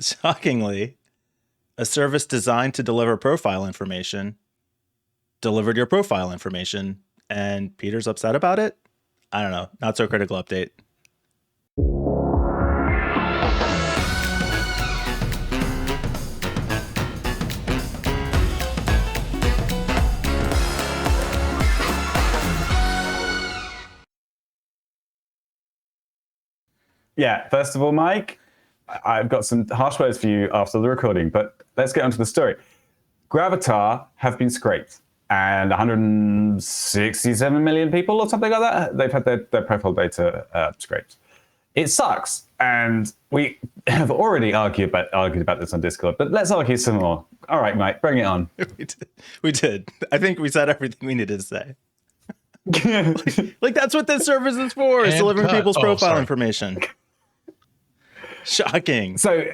shockingly, a service designed to deliver profile information delivered your profile information, and Peter's upset about it? I don't know. Not so critical update. Yeah, first of all, Mike, I've got some harsh words for you after the recording, but let's get on to the story. Gravatar have been scraped, and 167 million people or something like that, they've had their profile data scraped. It sucks, and we have already argued about this on Discord, but let's argue some more. All right, Mike, bring it on. We did. I think we said everything we needed to say. Like that's what this service is for, is delivering people's profile information. Shocking. So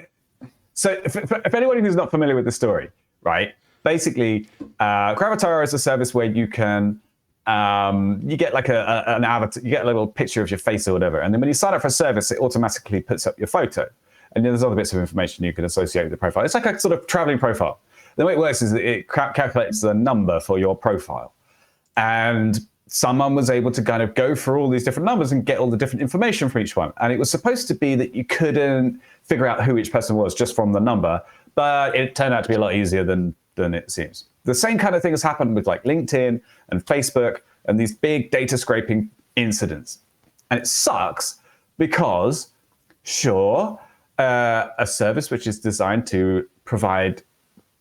if anybody who's not familiar with the story, right? Basically, Gravatar is a service where you can you get like an avatar, you get a little picture of your face or whatever, and then when you sign up for a service, it automatically puts up your photo, and then there's other bits of information you can associate with the profile. It's like a sort of traveling profile. The way it works is that it calculates the number for your profile, and someone was able to kind of go through all these different numbers and get all the different information from each one. And it was supposed to be that you couldn't figure out who each person was just from the number, but it turned out to be a lot easier than it seems. The same kind of thing has happened with like LinkedIn and Facebook and these big data scraping incidents. And it sucks because, sure, a service which is designed to provide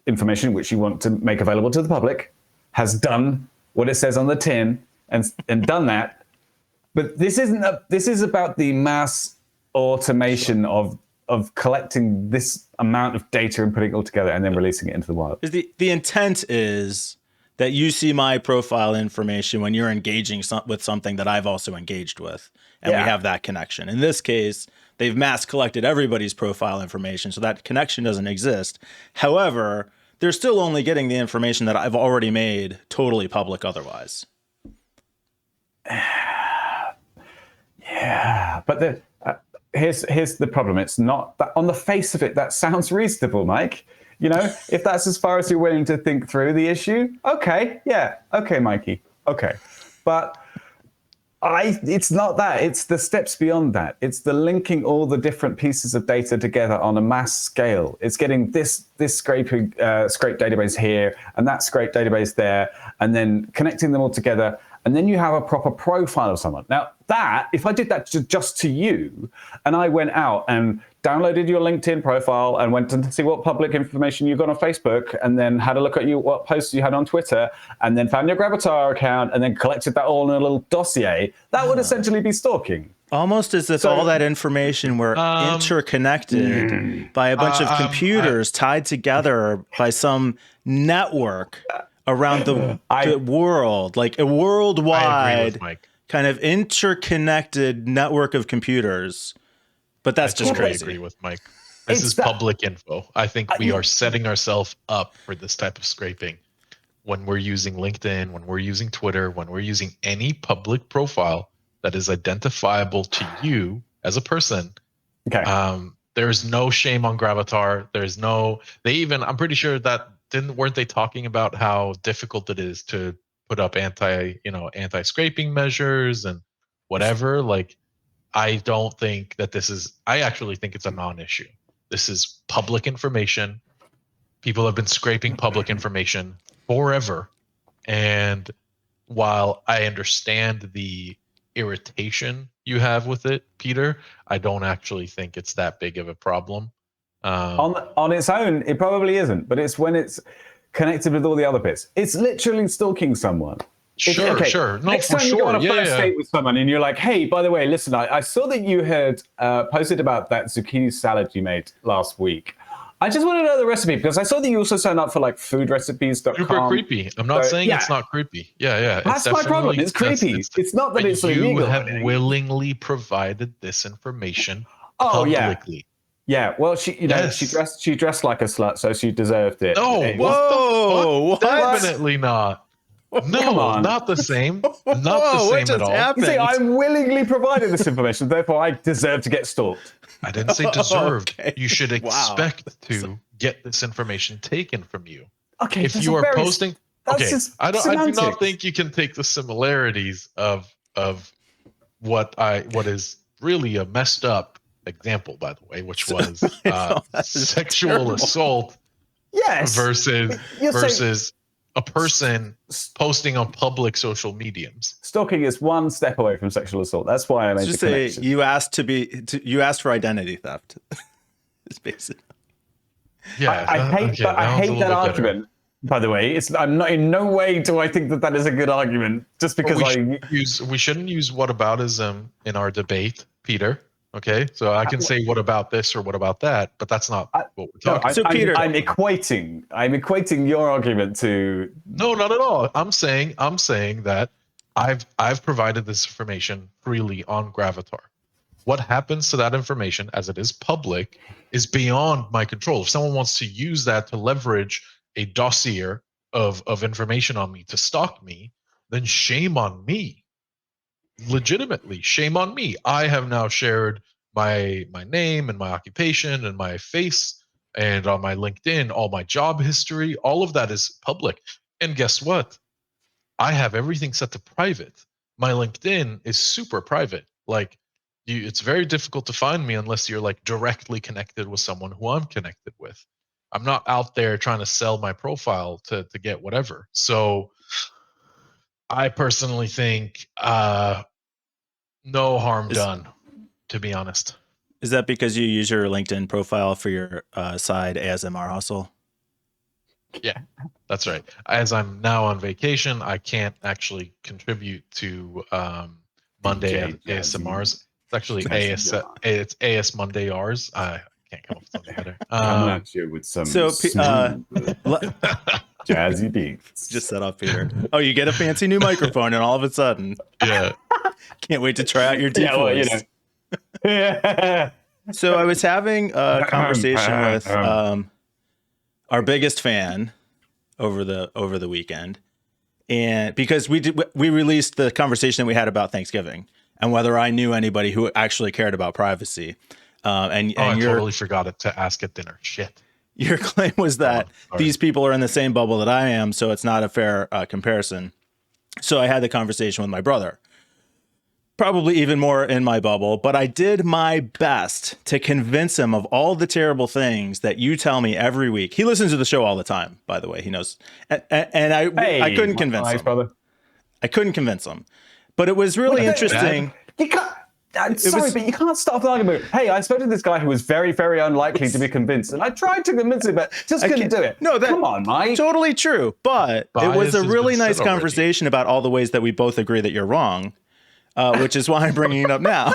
information which you want to make available to the public has done what it says on the tin and done that, but this is about the mass automation of collecting this amount of data and putting it all together and then releasing it into the wild. The intent is that you see my profile information when you're engaging with something that I've also engaged with, and we have that connection. In this case, they've mass collected everybody's profile information, so that connection doesn't exist. However, they're still only getting the information that I've already made totally public otherwise. Yeah, but here's the problem. It's not that on the face of it, that sounds reasonable, Mike. You know, if that's as far as you're willing to think through the issue, okay, yeah, okay, Mikey, okay. But it's not that. It's the steps beyond that. It's the linking all the different pieces of data together on a mass scale. It's getting this scrape database here and that scrape database there, and then connecting them all together. And then you have a proper profile of someone. Now, that, if I did that just to you, and I went out and downloaded your LinkedIn profile and went to see what public information you got on Facebook, and then had a look at what posts you had on Twitter, and then found your Gravatar account, and then collected that all in a little dossier, that would essentially be stalking. Almost as if all that information were interconnected by a bunch of computers tied together by some network around the world, like a worldwide kind of interconnected network of computers. But that's just crazy. I agree with Mike. This is public info. I think we are setting ourselves up for this type of scraping when we're using LinkedIn, when we're using Twitter, when we're using any public profile that is identifiable to you as a person. Okay. There's no shame on Gravatar. I'm pretty sure that weren't they talking about how difficult it is to put up anti-scraping measures and whatever? Like, I don't think that I actually think it's a non-issue. This is public information. People have been scraping public information forever. And while I understand the irritation you have with it, Peter, I don't actually think it's that big of a problem. On its own, it probably isn't, but it's when it's connected with all the other bits. It's literally stalking someone. Sure. No, next time you go on a first date with someone and you're like, hey, by the way, listen, I saw that you had posted about that zucchini salad you made last week. I just want to know the recipe because I saw that you also signed up for like foodrecipes.com. Super creepy. I'm not saying it's not creepy. Yeah. That's my problem. It's creepy. It's not that it's illegal. You have willingly provided this information publicly. Yeah, well, she dressed like a slut, so she deserved it. No, Whoa, Definitely not. No, not the same. Not the same at all. Happened? You see, I'm willingly provided this information, therefore I deserve to get stalked. I didn't say deserved. Okay. You should Wow. expect to get this information taken from you. Okay, If you are posting, okay, just I do semantics. not think you can take the similarities of what is really a messed up example, by the way, which was sexual terrible. assault Yes. versus You're saying- versus a person posting on public social mediums. Stalking is one step away from sexual assault. That's why I made Just the say connection. you asked for identity theft. It's basically. Yeah, I hate that argument. By the way, I'm not in no way do I think that is a good argument. Just because we shouldn't use whataboutism in our debate, Peter. Okay, so I can say what about this or what about that, but that's not what we're talking about. So, Peter- I'm equating your argument to. No, not at all. I'm saying that I've provided this information freely on Gravatar. What happens to that information, as it is public, is beyond my control. If someone wants to use that to leverage a dossier of information on me to stalk me, then shame on me. Legitimately, shame on me. I have now shared my name and my occupation and my face, and on my LinkedIn, all my job history, all of that is public. And guess what? I have everything set to private. My LinkedIn is super private. Like, it's very difficult to find me unless you're like directly connected with someone who I'm connected with. I'm not out there trying to sell my profile to get whatever. So I personally think no harm done, to be honest. Is that because you use your LinkedIn profile for your side ASMR hustle? Yeah, that's right. As I'm now on vacation, I can't actually contribute to Monday ASMRs. It's actually it's AS Monday R's. I can't come up with something better. I'm at you with some jazzy beats. Just set off, Peter. Oh, you get a fancy new microphone, and all of a sudden, Yeah. can't wait to try out your deep voice. Yeah. So I was having a conversation with our biggest fan over the weekend, and because we released the conversation that we had about Thanksgiving and whether I knew anybody who actually cared about privacy. I totally forgot it to ask at dinner. Shit. Your claim was that these people are in the same bubble that I am, so it's not a fair comparison. So I had the conversation with my brother, probably even more in my bubble, but I did my best to convince him of all the terrible things that you tell me every week. He listens to the show all the time, by the way. He knows. And I couldn't convince him. Brother. I couldn't convince him. But it was really interesting. You can't. I'm sorry, but you can't start an argument. Hey, I spoke to this guy who was very, very unlikely to be convinced, and I tried to convince him, but just couldn't do it. No, come on, Mike. Totally true. But it was a really nice already. conversation about all the ways that we both agree that you're wrong, which is why I'm bringing it up now.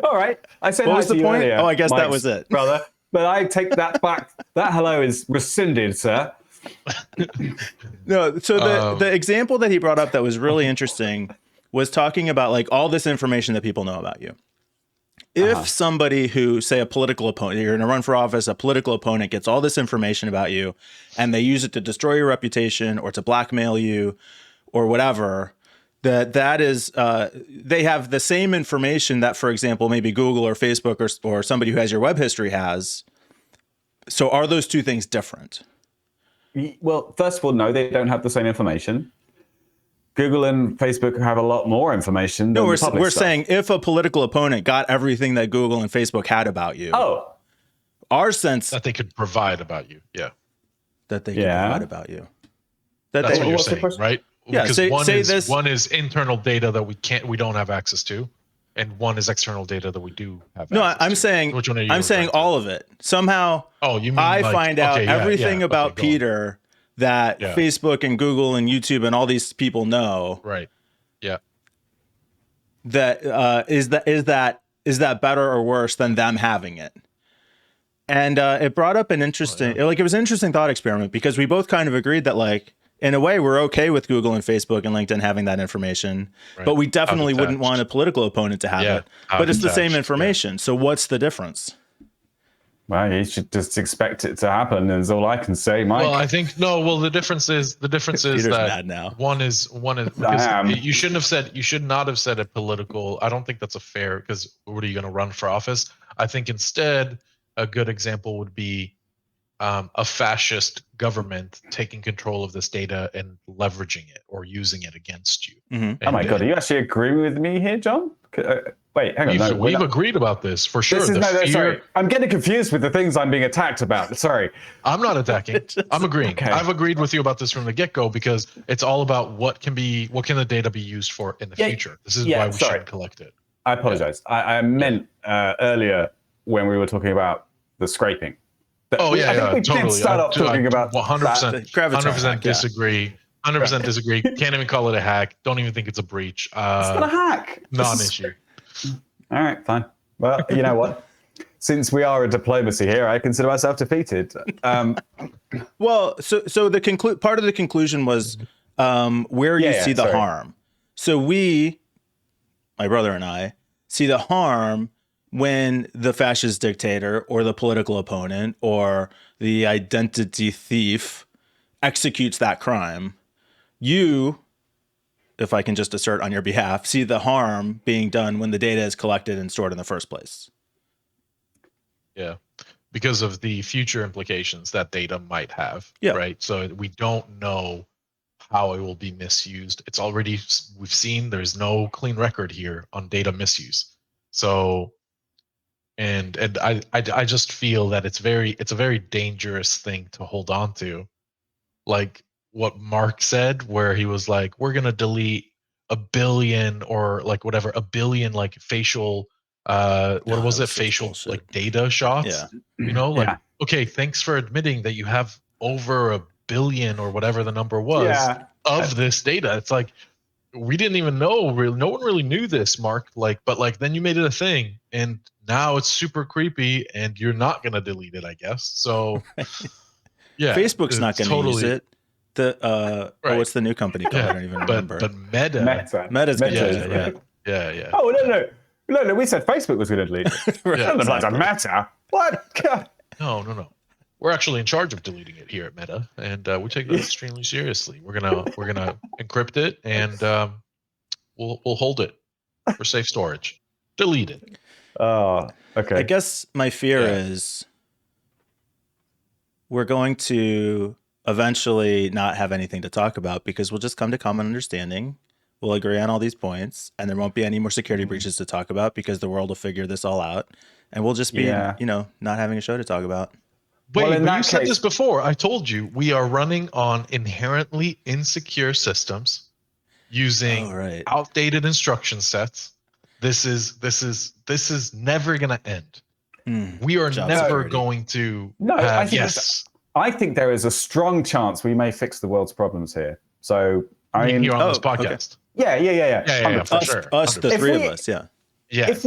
All right. I said What was the point? Earlier, Oh, I guess that Mike's was it. brother. But I take that back. That hello is rescinded, sir. No, so the example that he brought up that was really interesting was talking about like all this information that people know about you. If somebody who, say, a political opponent, you're going to run for office, a political opponent gets all this information about you and they use it to destroy your reputation or to blackmail you or whatever, that is, they have the same information that, for example, maybe Google or Facebook or somebody who has your web history has. So are those two things different? Well, first of all, no, they don't have the same information. Google and Facebook have a lot more information. No, than the public we're stuff. saying if a political opponent got everything that Google and Facebook had about you, our sense that they could provide about you. Yeah. that they could provide about you. That's what you're what's the saying, question? right? Yeah, Because one is internal data that we don't have access to, and one is external data that we do have access to. I'm saying Which one are you I'm saying referring to? all of it. Somehow you mean I like, find out okay, yeah, everything yeah, about okay, go on. Peter that Facebook and Google and YouTube and all these people know. Right. Yeah. That is that better or worse than them having it? And it brought up an interesting, it was an interesting thought experiment because we both kind of agreed that like, in a way, we're okay with Google and Facebook and LinkedIn having that information, but we definitely wouldn't want a political opponent to have it. But it's the same information. So what's the difference? Well, you should just expect it to happen. Is all I can say, Mike. Well, I think no. Well, the difference is Peter's that mad now. one is am. because you should not have said a political. I don't think that's a fair, because what are you going to run for office? I think instead a good example would be a fascist government taking control of this data and leveraging it or using it against you. Mm-hmm. Oh my God, are you actually agreeing with me here, John? Wait, hang on. We've agreed about this for sure. Sorry, I'm getting confused with the things I'm being attacked about. Sorry. I'm not attacking. I'm agreeing. Okay. I've agreed with you about this from the get-go because it's all about what can the data be used for in the future. This is why we should collect it. I apologize. I meant earlier when we were talking about the scraping. I think we totally. did start off talking about 100%. Gravatar 100% hack, disagree. 100% disagree. Can't even call it a hack. Don't even think it's a breach. It's not a hack. Non-issue. All right, fine. Well, you know what? Since we are a diplomacy here, I consider myself defeated. Well, so the part of the conclusion was where you see the harm. So my brother and I, see the harm when the fascist dictator or the political opponent or the identity thief executes that crime. You, if I can just assert on your behalf, see the harm being done when the data is collected and stored in the first place. Yeah, because of the future implications that data might have, right? So we don't know how it will be misused. It's already, we've seen there's no clean record here on data misuse. So, and I just feel that it's a very dangerous thing to hold on to. Like what Mark said, where he was like, we're going to delete 1 billion or like whatever, 1 billion like facial facial bullshit. like data shots, okay, thanks for admitting that you have over 1 billion or whatever the number was of this data. It's like, we didn't even know, really, no one really knew this, Mark, but then you made it a thing and now it's super creepy and you're not going to delete it, I guess. So yeah, Facebook's not going to use it. What's the new company called? I don't even remember. But Meta's going to use it. Yeah. Oh, no, we said Facebook was going to delete it. Doesn't matter. What? No. We're actually in charge of deleting it here at Meta, and we take that extremely seriously. We're gonna encrypt it, and we'll hold it for safe storage. Delete it. Oh, okay. I guess my fear is we're going to eventually not have anything to talk about because we'll just come to common understanding. We'll agree on all these points, and there won't be any more security breaches to talk about because the world will figure this all out, and we'll just be, not having a show to talk about. Wait, you said this before. I told you we are running on inherently insecure systems using outdated instruction sets. This is never going to end. We are never going to. I think there is a strong chance we may fix the world's problems here. So I mean, here on this podcast. Yeah, for sure. Us, the three of us, yeah. If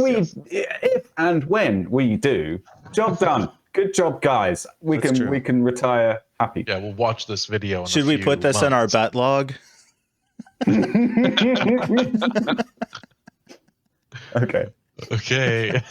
and when we do, job done. Good job, guys. We can retire happy. Yeah, we'll watch this video. Should we put this in our bet log? Okay.